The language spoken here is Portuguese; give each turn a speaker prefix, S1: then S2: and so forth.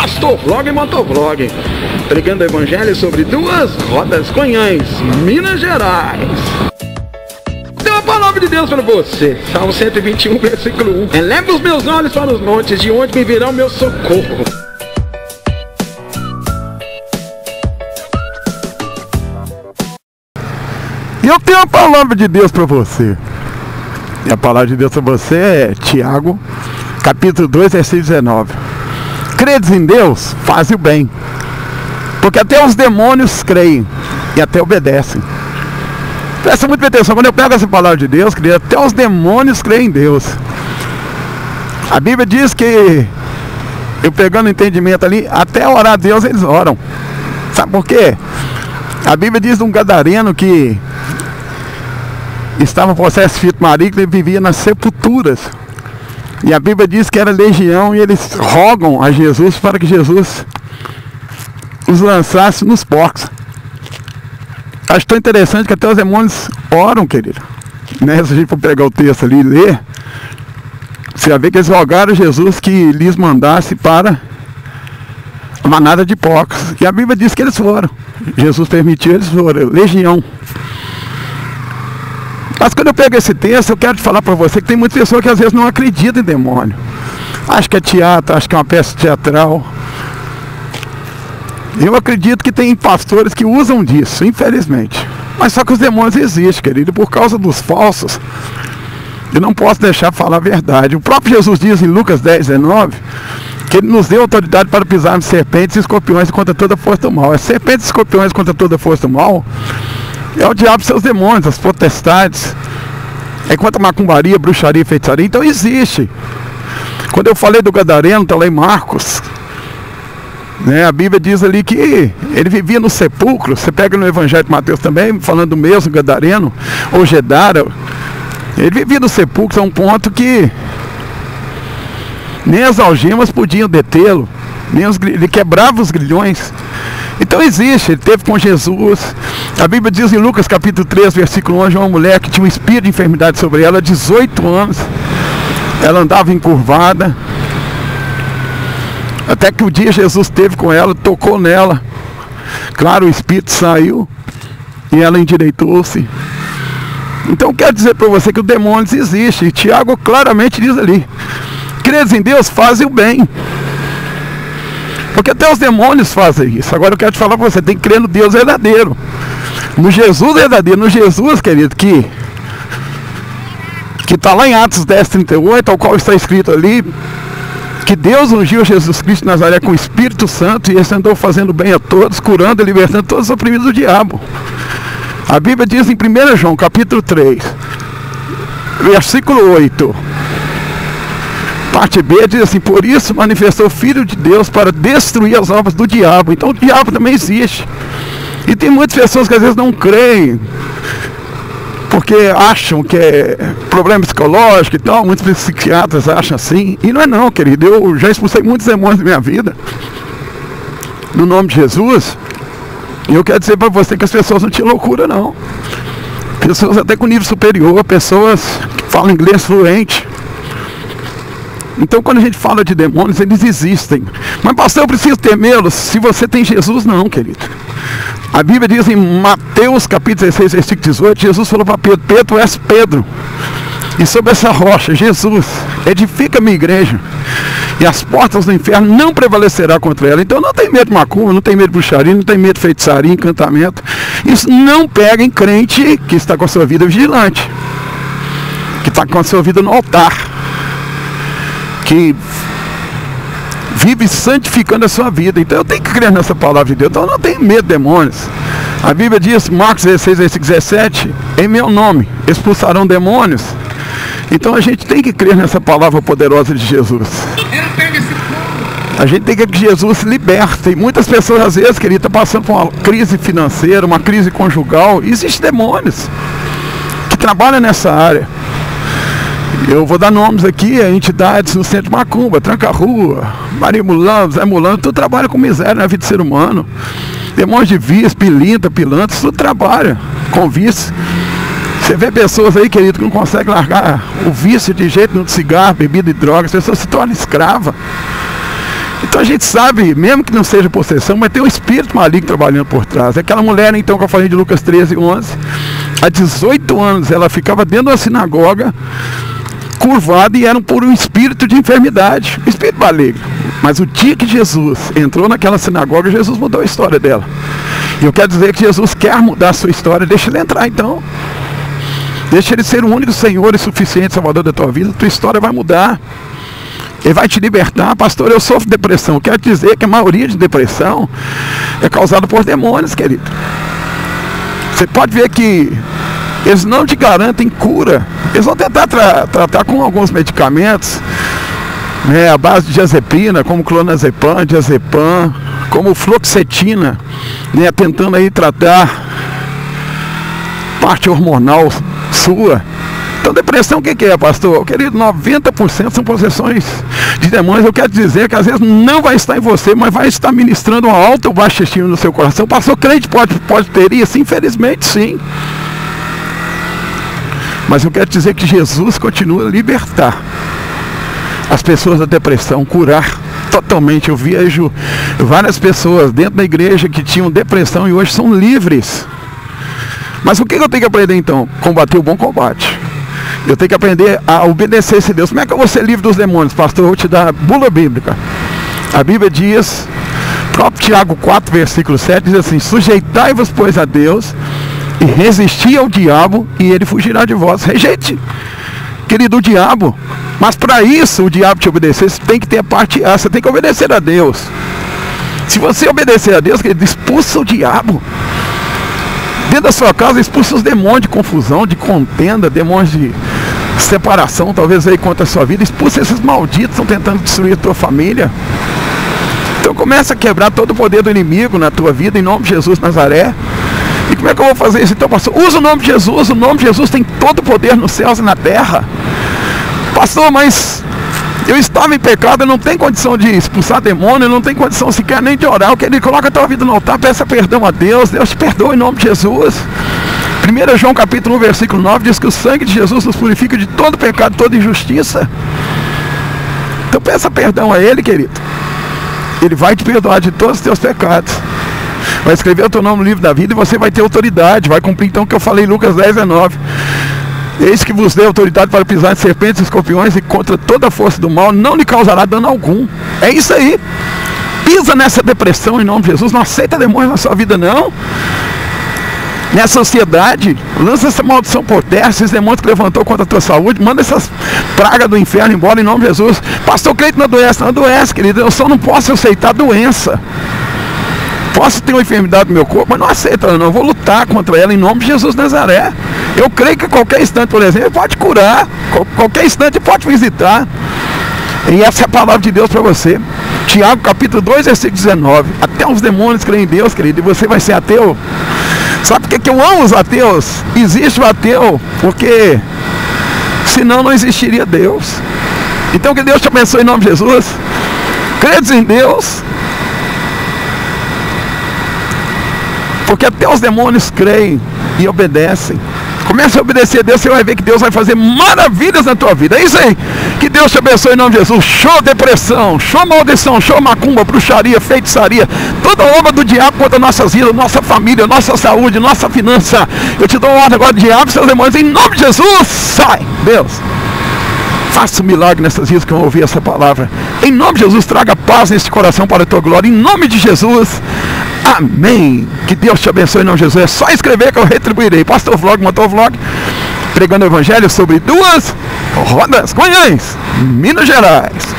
S1: Pastor Vlog e Motovlog, pregando o evangelho sobre duas rodas, Conhães, Minas Gerais. Tem uma palavra de Deus para você, Salmo 121, versículo 1. Eleva os meus olhos para os montes, de onde me virá o meu socorro.
S2: E eu tenho uma palavra de Deus para você. E a palavra de Deus para você é Tiago, capítulo 2, versículo 19. Credes em Deus, faze o bem, porque até os demônios creem e até obedecem. Presta muita atenção, quando eu pego essa palavra de Deus, querido, até os demônios creem em Deus. A Bíblia diz que, eu pegando o entendimento ali, até orar a Deus eles oram. Sabe por quê? A Bíblia diz de um gadareno que estava possesso de espírito maligno e vivia nas sepulturas. E a Bíblia diz que era legião e eles rogam a Jesus para que Jesus os lançasse nos porcos. Acho tão interessante que até os demônios oram, querido. Né? Se a gente for pegar o texto ali e ler, você vai ver que eles rogaram a Jesus que lhes mandasse para a manada de porcos. E a Bíblia diz que eles foram. Jesus permitiu, eles foram. Legião. Mas quando eu pego esse texto, eu quero te falar para você que tem muitas pessoas que às vezes não acreditam em demônio. Acho que é teatro, acho que é uma peça teatral. Eu acredito que tem pastores que usam disso, infelizmente. Mas só que os demônios existem, querido, e por causa dos falsos, eu não posso deixar de falar a verdade. O próprio Jesus diz em Lucas 10, 19, que ele nos deu autoridade para pisarmos serpentes e escorpiões contra toda a força do mal. As serpentes e escorpiões contra toda a força do mal é o diabo e seus demônios, as potestades. É contra a macumbaria, bruxaria e feitiçaria. Então existe. Quando eu falei do gadareno, está lá em Marcos, né, a Bíblia diz ali que ele vivia no sepulcro. Você pega no Evangelho de Mateus também, falando do mesmo gadareno, ou Gedara. Ele vivia no sepulcro a um ponto que nem as algemas podiam detê-lo, ele quebrava os grilhões. Então existe, ele teve com Jesus. A Bíblia diz em Lucas capítulo 3, versículo 11, uma mulher que tinha um espírito de enfermidade sobre ela, 18 anos, ela andava encurvada, até que o dia Jesus esteve com ela, tocou nela, claro, o espírito saiu e ela endireitou-se. Então quero dizer para você que o demônio existe, e Tiago claramente diz ali: credes em Deus, fazem o bem. Porque até os demônios fazem isso. Agora eu quero te falar para você, tem que crer no Deus verdadeiro, no Jesus verdadeiro, no Jesus, querido, que está lá em Atos 10, 38, ao qual está escrito ali, que Deus ungiu Jesus Cristo de Nazaré com o Espírito Santo, e esse andou fazendo bem a todos, curando e libertando todos os oprimidos do diabo. A Bíblia diz em 1 João capítulo 3, versículo 8, parte B, diz assim: por isso manifestou o Filho de Deus para destruir as obras do diabo. Então o diabo também existe. E tem muitas pessoas que às vezes não creem, porque acham que é problema psicológico e tal. Muitos psiquiatras acham assim. E não é não, querido. Eu já expulsei muitos demônios da minha vida, no nome de Jesus. E eu quero dizer para você que as pessoas não tinham loucura, não. Pessoas até com nível superior, pessoas que falam inglês fluente. Então quando a gente fala de demônios, eles existem. Mas pastor, eu preciso temê-los? Se você tem Jesus, não, querido. A Bíblia diz em Mateus capítulo 16, versículo 18, Jesus falou para Pedro: Pedro, tu és Pedro, e sobre essa rocha, Jesus, edifica a minha igreja, e as portas do inferno não prevalecerá contra ela. Então não tem medo de macumba, não tem medo de bruxaria, não tem medo de feitiçaria, encantamento. Isso não pega em crente que está com a sua vida vigilante, que está com a sua vida no altar, que vive santificando a sua vida. Então eu tenho que crer nessa palavra de Deus. Então eu não tenho medo de demônios. A Bíblia diz, Marcos 16, versículo 17, em meu nome expulsarão demônios. Então a gente tem que crer nessa palavra poderosa de Jesus. A gente tem que que Jesus se liberta. E muitas pessoas às vezes, querido, estão passando por uma crise financeira, uma crise conjugal. Existem demônios que trabalham nessa área. Eu vou dar nomes aqui, entidades no centro de Macumba, Tranca-Rua, Maria Mulano, Zé Mulano, tudo trabalha com miséria na vida do ser humano. Demônios de vício, pilintra, pilantras, tudo trabalha com vício. Você vê pessoas aí, querido, que não conseguem largar o vício de jeito nenhum, de cigarro, bebida e drogas. As pessoas se tornam escravas. Então a gente sabe, mesmo que não seja possessão, mas tem um espírito maligno trabalhando por trás. Aquela mulher, então, que eu falei de Lucas 13:11, há 18 anos ela ficava dentro da sinagoga, curvada, e era por um espírito de enfermidade, espírito maligno. Mas o dia que Jesus entrou naquela sinagoga, Jesus mudou a história dela. E eu quero dizer que Jesus quer mudar a sua história. Deixa ele entrar, então. Deixa ele ser o único Senhor e suficiente Salvador da tua vida. Tua história vai mudar. Ele vai te libertar. Pastor, eu sofro de depressão. Eu quero dizer que a maioria de depressão é causada por demônios, querido. Você pode ver que eles não te garantem cura. Eles vão tentar tratar com alguns medicamentos, né, à base de diazepina, como clonazepam, diazepam, como fluoxetina, né, tentando aí tratar parte hormonal sua. Então, depressão, o que é, pastor? Querido, 90% são possessões de demônios. Eu quero dizer que às vezes não vai estar em você, mas vai estar ministrando uma alta ou baixa estima no seu coração. Pastor, crente pode ter isso? Infelizmente, sim. Mas eu quero dizer que Jesus continua a libertar as pessoas da depressão, curar totalmente. Eu vejo várias pessoas dentro da igreja que tinham depressão e hoje são livres. Mas o que eu tenho que aprender então? Combater o bom combate. Eu tenho que aprender a obedecer esse Deus. Como é que eu vou ser livre dos demônios, pastor? Eu vou te dar a bula bíblica. A Bíblia diz, próprio Tiago 4, versículo 7, diz assim: sujeitai-vos, pois, a Deus, e resisti ao diabo, e ele fugirá de vós. Rejeite, querido, o diabo. Mas para isso, o diabo te obedecer, você tem que ter a parte A, você tem que obedecer a Deus. Se você obedecer a Deus, querido, expulsa o diabo. Dentro da sua casa, expulsa os demônios de confusão, de contenda, demônios de separação, talvez aí contra a sua vida. Expulsa esses malditos que estão tentando destruir a tua família. Então começa a quebrar todo o poder do inimigo na tua vida, em nome de Jesus Nazaré. E como é que eu vou fazer isso então, pastor? Usa o nome de Jesus. O nome de Jesus tem todo o poder nos céus e na terra. Pastor, mas eu estava em pecado, eu não tenho condição de expulsar demônio, eu não tenho condição sequer nem de orar. Eu quero, coloca a tua vida no altar, peça perdão a Deus. Deus te perdoa em nome de Jesus. 1 João capítulo 1, versículo 9 diz que o sangue de Jesus nos purifica de todo pecado, toda injustiça. Então peça perdão a Ele, querido. Ele vai te perdoar de todos os teus pecados. Vai escrever o teu nome no livro da vida e você vai ter autoridade. Vai cumprir então o que eu falei em Lucas 10:19. Eis que vos dei autoridade para pisar em serpentes e escorpiões, e contra toda a força do mal não lhe causará dano algum. É isso aí. Pisa nessa depressão em nome de Jesus. Não aceita demônios na sua vida, não. Nessa ansiedade, lança essa maldição por terra. Esses demônios que levantou contra a tua saúde, manda essas pragas do inferno embora em nome de Jesus. Pastor, crente não adoece. Não adoece, querido. Eu só não posso aceitar a doença. Posso ter uma enfermidade no meu corpo, mas não aceito ela não. Eu vou lutar contra ela em nome de Jesus Nazaré. Eu creio que a qualquer instante, por exemplo, ele pode curar. Qualquer instante ele pode visitar. E essa é a palavra de Deus para você. Tiago capítulo 2, versículo 19. Até os demônios creem em Deus, querido, e você vai ser ateu. Sabe por que eu amo os ateus? Existe o ateu porque senão não existiria Deus. Então que Deus te abençoe em nome de Jesus. Credes em Deus, porque até os demônios creem e obedecem. Comece a obedecer a Deus, você vai ver que Deus vai fazer maravilhas na tua vida. É isso aí. Que Deus te abençoe em nome de Jesus. Show depressão, show maldição, show macumba, bruxaria, feitiçaria, toda obra do diabo contra nossas vidas, nossa família, nossa saúde, nossa finança. Eu te dou uma ordem agora, diabo e seus demônios, em nome de Jesus. Sai, Deus. Faça um milagre nessas vidas que vão ouvir essa palavra. Em nome de Jesus, traga paz neste coração para a tua glória. Em nome de Jesus. Amém. Que Deus te abençoe em nome de Jesus. É só escrever que eu retribuirei. Pastor Vlog, Motovlog, pregando o evangelho sobre 2 rodas Goiães, Minas Gerais.